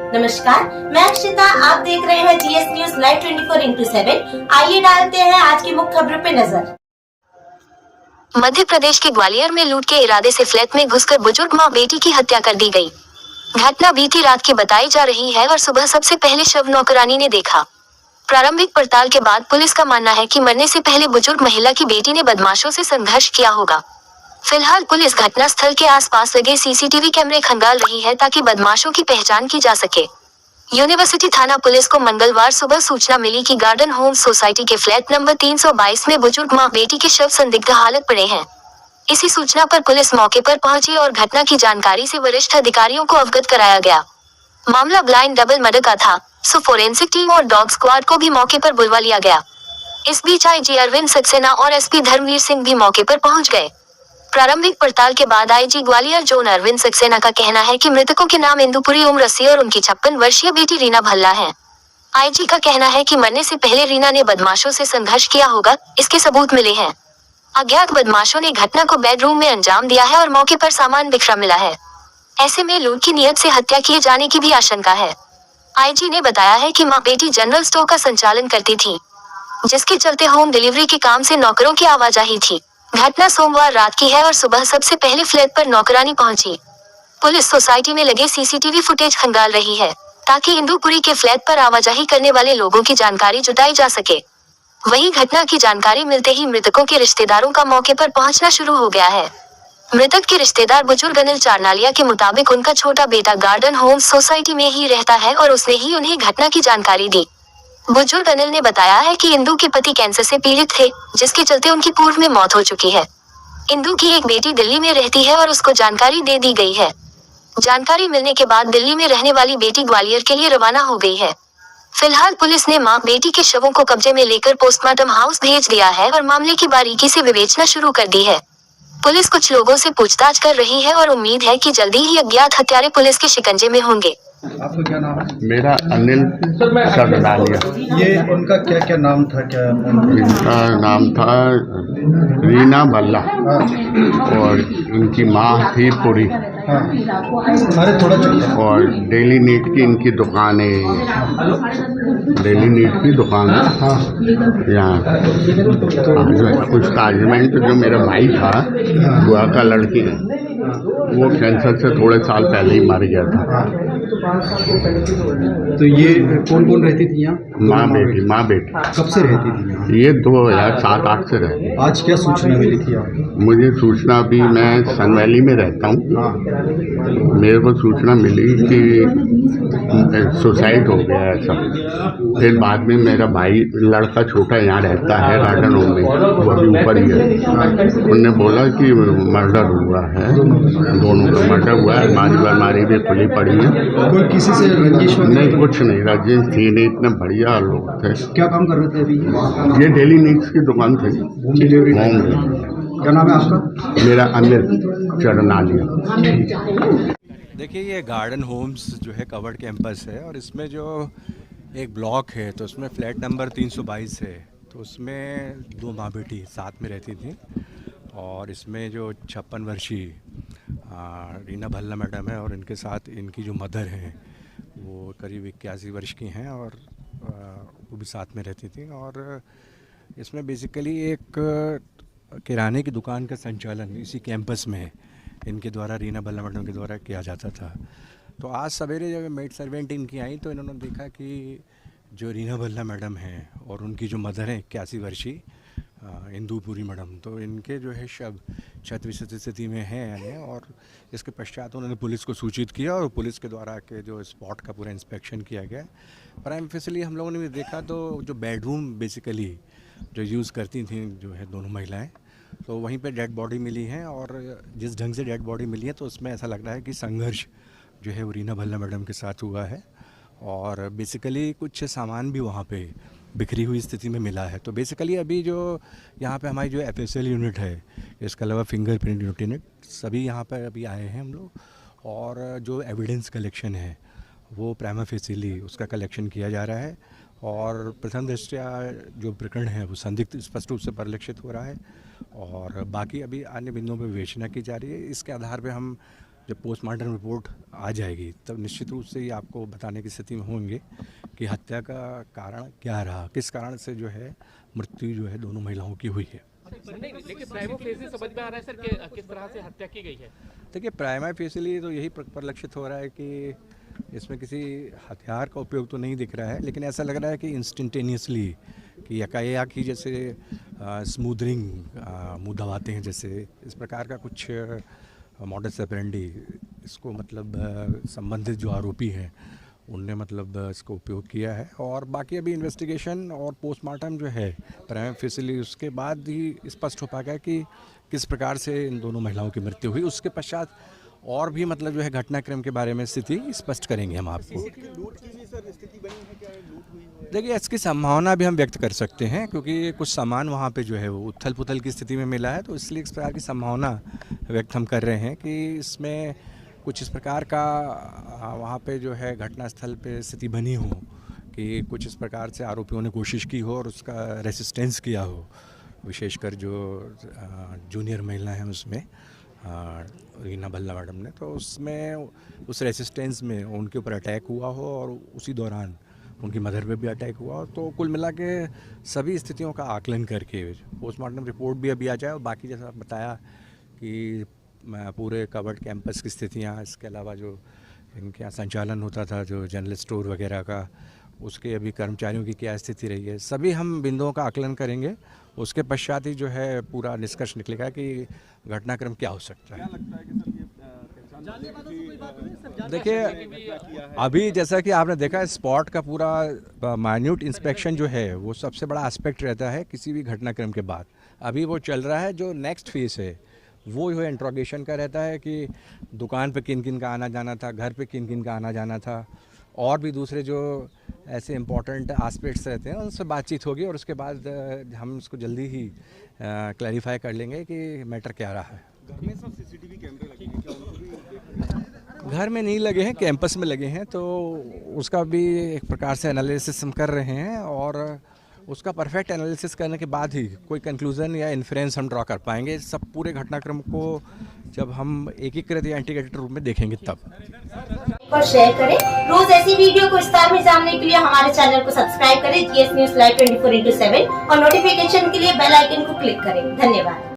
नमस्कार, मैं अक्षिता। आप देख रहे हैं जीएस न्यूज लाइव 24x7। आइए डालते हैं आज की मुख्य खबरों पे नजर। मध्य प्रदेश के ग्वालियर में लूट के इरादे से फ्लैट में घुसकर बुजुर्ग मां बेटी की हत्या कर दी गई। घटना बीती रात की बताई जा रही है और सुबह सबसे पहले शव नौकरानी ने देखा। प्रारंभिक पड़ताल के बाद पुलिस का मानना है कि मरने से पहले बुजुर्ग महिला की बेटी ने बदमाशों से संघर्ष किया होगा। फिलहाल पुलिस घटनास्थल के आसपास लगे सीसीटीवी कैमरे खंगाल रही है ताकि बदमाशों की पहचान की जा सके। यूनिवर्सिटी थाना पुलिस को मंगलवार सुबह सूचना मिली कि गार्डन होम सोसाइटी के फ्लैट नंबर 322 में बुजुर्ग मां बेटी के शव संदिग्ध हालत पड़े हैं। इसी सूचना पर पुलिस मौके पर पहुंची और घटना की जानकारी से वरिष्ठ अधिकारियों को अवगत कराया गया। मामला ब्लाइंड डबल मर्डर का था, सो फोरेंसिक टीम और डॉग स्क्वाड को भी मौके पर बुलवा लिया गया। इस बीच आईजी अरविंद सक्सेना और एसपी धर्मवीर सिंह भी मौके पर पहुंच गए। प्रारंभिक पड़ताल के बाद आईजी ग्वालियर जोन अरविंद सक्सेना का कहना है कि मृतकों के नाम इंदुपुरी उम्र 80 और उनकी 56 वर्षीय बेटी रीना भल्ला है। आईजी का कहना है कि मरने से पहले रीना ने बदमाशों से संघर्ष किया होगा, इसके सबूत मिले हैं। अज्ञात बदमाशों ने घटना को बेडरूम में अंजाम दिया है और मौके पर सामान बिखरा मिला है। ऐसे में लूट की नियत से हत्या किए जाने की भी आशंका है। आईजी ने बताया है कि मां बेटी जनरल स्टोर का संचालन करती थी, जिसके चलते होम डिलीवरी के काम से नौकरों की आवाजाही थी। घटना सोमवार रात की है और सुबह सबसे पहले फ्लैट पर नौकरानी पहुंची। पुलिस सोसाइटी में लगे सीसीटीवी फुटेज खंगाल रही है ताकि इंदुपुरी के फ्लैट पर आवाजाही करने वाले लोगों की जानकारी जुटाई जा सके। वहीं घटना की जानकारी मिलते ही मृतकों के रिश्तेदारों का मौके पर पहुंचना शुरू हो गया है। मृतक के रिश्तेदार बुजुर्ग अनिल चारनालिया के मुताबिक उनका छोटा बेटा गार्डन होम सोसाइटी में ही रहता है और उसने ही उन्हें घटना की जानकारी दी। बुजुर्ग अनिल ने बताया है कि इंदु के पति कैंसर से पीड़ित थे, जिसके चलते उनकी पूर्व में मौत हो चुकी है। इंदु की एक बेटी दिल्ली में रहती है और उसको जानकारी दे दी गई है। जानकारी मिलने के बाद दिल्ली में रहने वाली बेटी ग्वालियर के लिए रवाना हो गई है। फिलहाल पुलिस ने मां बेटी के शवों को कब्जे में लेकर पोस्टमार्टम हाउस भेज दिया है और मामले की बारीकी से विवेचना शुरू कर दी है। पुलिस कुछ लोगों से पूछताछ कर रही है और उम्मीद है कि जल्दी ही अज्ञात हत्यारे पुलिस के शिकंजे में होंगे। आपका क्या नाम है? मेरा अनिल चारनालिया। ये उनका क्या क्या नाम था? क्या इनका नाम था रीना भल्ला और इनकी माँ थी पुरी। अरे थोड़ा चुप। और डेली नीड की इनकी दुकान है, डेली नीड की दुकान है यहाँ। कुछ ताजमेंट जो मेरा भाई था, बुआ का लड़की है, वो कैंसर से थोड़े साल पहले ही मर गया था। तो ये कौन कौन रहती थी यहाँ? माँ बेटी। कब से रहती थी यहाँ? ये 2007-8 से रहती। आज क्या सूचना मिली थी आपको? मुझे सूचना, अभी मैं सन वैली में रहता हूँ, मेरे को सूचना मिली कि सुसाइड हो गया है सब। फिर बाद में मेरा भाई लड़का छोटा यहाँ रहता है गार्डन होम में, वो अभी ऊपर ही है, उनने बोला कि मर्डर हुआ है, दोनों का मर्डर हुआ है। हमारी भी खुली पड़ी है। कोई किसी से रंजिश? नहीं, कुछ नहीं, रंजिश थी नहीं, इतने बढ़िया लोग थे। क्या काम कर रहे थे अभी? ये डेली नीड्स की दुकान थी। Home delivery. क्या नाम है आपका? मेरा अनिल चारनालिया। देखिए, ये गार्डन होम्स जो है कवर्ड कैंपस है और इसमें जो एक ब्लॉक है तो उसमें फ्लैट नंबर 322 है। तो उसमें 2 माँ बेटी साथ में रहती थी और इसमें जो 56 वर्षीय रीना भल्ला मैडम है और इनके साथ इनकी जो मदर हैं वो करीब 81 वर्ष की हैं और वो भी साथ में रहती थी। और इसमें बेसिकली एक किराने की दुकान का संचालन इसी कैंपस में इनके द्वारा, रीना भल्ला मैडम के द्वारा किया जाता था। तो आज सवेरे जब मेड सर्वेंट इनकी आई तो इन्होंने देखा कि जो रीना भल्ला मैडम हैं और उनकी जो मदर है 81 वर्षीय इंदुपुरी मैडम, तो इनके जो है शव क्षतविक्षत स्थिति में है यानी। और इसके पश्चात उन्होंने पुलिस को सूचित किया और पुलिस के द्वारा के जो स्पॉट का पूरा इंस्पेक्शन किया गया। प्राइम फेसिली हम लोगों ने भी देखा तो जो बेडरूम बेसिकली जो यूज़ करती थी जो है दोनों महिलाएं, तो वहीं पे डेड बॉडी मिली है। और जिस ढंग से डेड बॉडी मिली है तो उसमें ऐसा लग रहा है कि संघर्ष जो है वो रीना भल्ला मैडम के साथ हुआ है। और बेसिकली कुछ सामान भी वहाँ पे बिखरी हुई स्थिति में मिला है। तो बेसिकली अभी जो यहाँ पे हमारी जो FSL यूनिट है, इसके अलावा फिंगरप्रिंट यूनिट, सभी यहाँ पर अभी आए हैं हम लोग। और जो एविडेंस कलेक्शन है वो प्राइमा फेसिली उसका कलेक्शन किया जा रहा है। और प्रथम दृष्टया जो प्रकरण है वो संदिग्ध स्पष्ट रूप से परिलक्षित हो रहा है और बाकी अभी अन्य बिंदुओं पर विवेचना की जा रही है। इसके आधार पर हम जब पोस्टमार्टम रिपोर्ट आ जाएगी तब निश्चित रूप से ही आपको बताने की स्थिति में होंगे कि हत्या का कारण क्या रहा, किस कारण से जो है मृत्यु जो है दोनों महिलाओं की हुई है। नहीं, लेकिन प्राइमा फेसी समझ में आ रहा है सर कि किस तरह से हत्या की गई है। देखिए प्राइमा फेसिली तो यही परिलक्षित हो रहा है कि इसमें किसी हथियार का उपयोग तो नहीं दिख रहा है, लेकिन ऐसा लग रहा है कि इंस्टेंटेनियसली कि एकाएक ही जैसे स्मूदरिंग मुंह दबाते हैं, जैसे इस प्रकार का कुछ मॉडस ऑपरेंडी इसको मतलब संबंधित जो आरोपी हैं उनने मतलब इसको उपयोग किया है। और बाकी अभी इन्वेस्टिगेशन और पोस्टमार्टम जो है प्राइमा फेसिली उसके बाद ही स्पष्ट हो पाएगा कि किस प्रकार से इन दोनों महिलाओं की मृत्यु हुई। उसके पश्चात और भी मतलब जो है घटनाक्रम के बारे में स्थिति स्पष्ट करेंगे हम आपको। देखिए इसकी संभावना भी हम व्यक्त कर सकते हैं क्योंकि कुछ सामान वहाँ पे जो है वो उथल पुथल की स्थिति में मिला है, तो इसलिए इस प्रकार की संभावना व्यक्त हम कर रहे हैं कि इसमें कुछ इस प्रकार का वहाँ पे जो है घटनास्थल पे स्थिति बनी हो कि कुछ इस प्रकार से आरोपियों ने कोशिश की हो और उसका रेसिस्टेंस किया हो, विशेषकर जो जूनियर महिला हैं उसमें रीना भल्ला मैडम ने, तो उसमें उस रेसिस्टेंस में उनके ऊपर अटैक हुआ हो और उसी दौरान उनकी मदर पे भी अटैक हुआ हो। तो कुल मिला के सभी स्थितियों का आकलन करके पोस्टमार्टम रिपोर्ट भी अभी आ जाए और बाकी जैसा बताया कि पूरे कवर्ड कैंपस की स्थितियाँ, इसके अलावा जो इनके यहाँ संचालन होता था जो जनरल स्टोर वगैरह का, उसके अभी कर्मचारियों की क्या स्थिति रही है, सभी हम बिंदुओं का आकलन करेंगे। उसके पश्चात ही जो है पूरा निष्कर्ष निकलेगा कि घटनाक्रम क्या हो सकता है। देखिए अभी जैसा कि आपने देखा स्पॉट का पूरा माइन्यूट इंस्पेक्शन जो है वो सबसे बड़ा एस्पेक्ट रहता है किसी भी घटनाक्रम के बाद। अभी वो चल रहा है, जो नेक्स्ट फेज है वो जो है इंट्रोगेशन का रहता है कि दुकान पे किन किन का आना जाना था, घर पे किन किन का आना जाना था, और भी दूसरे जो ऐसे इम्पोर्टेंट एस्पेक्ट्स रहते हैं उनसे बातचीत होगी और उसके बाद हम इसको जल्दी ही क्लैरिफाई कर लेंगे कि मैटर क्या रहा है। घर में सब सीसीटीवी कैमरे लगे हैं, क्या उनको भी घर में नहीं लगे हैं, कैंपस में लगे हैं, तो उसका भी एक प्रकार से एनालिसिस हम कर रहे हैं और उसका परफेक्ट एनालिसिस करने के बाद ही कोई कंक्लूजन या इन्फ्रेंस हम ड्रॉ कर पाएंगे। सब पूरे घटनाक्रम को जब हम एकीकृत या इंटीग्रेटेड रूप में देखेंगे तब। और शेयर करें। रोज ऐसी वीडियो को विस्तार में जानने के लिए हमारे चैनल को सब्सक्राइब करें जीएस न्यूज लाइव 24/7 और नोटिफिकेशन के लिए बेल आइकन को क्लिक करें। धन्यवाद।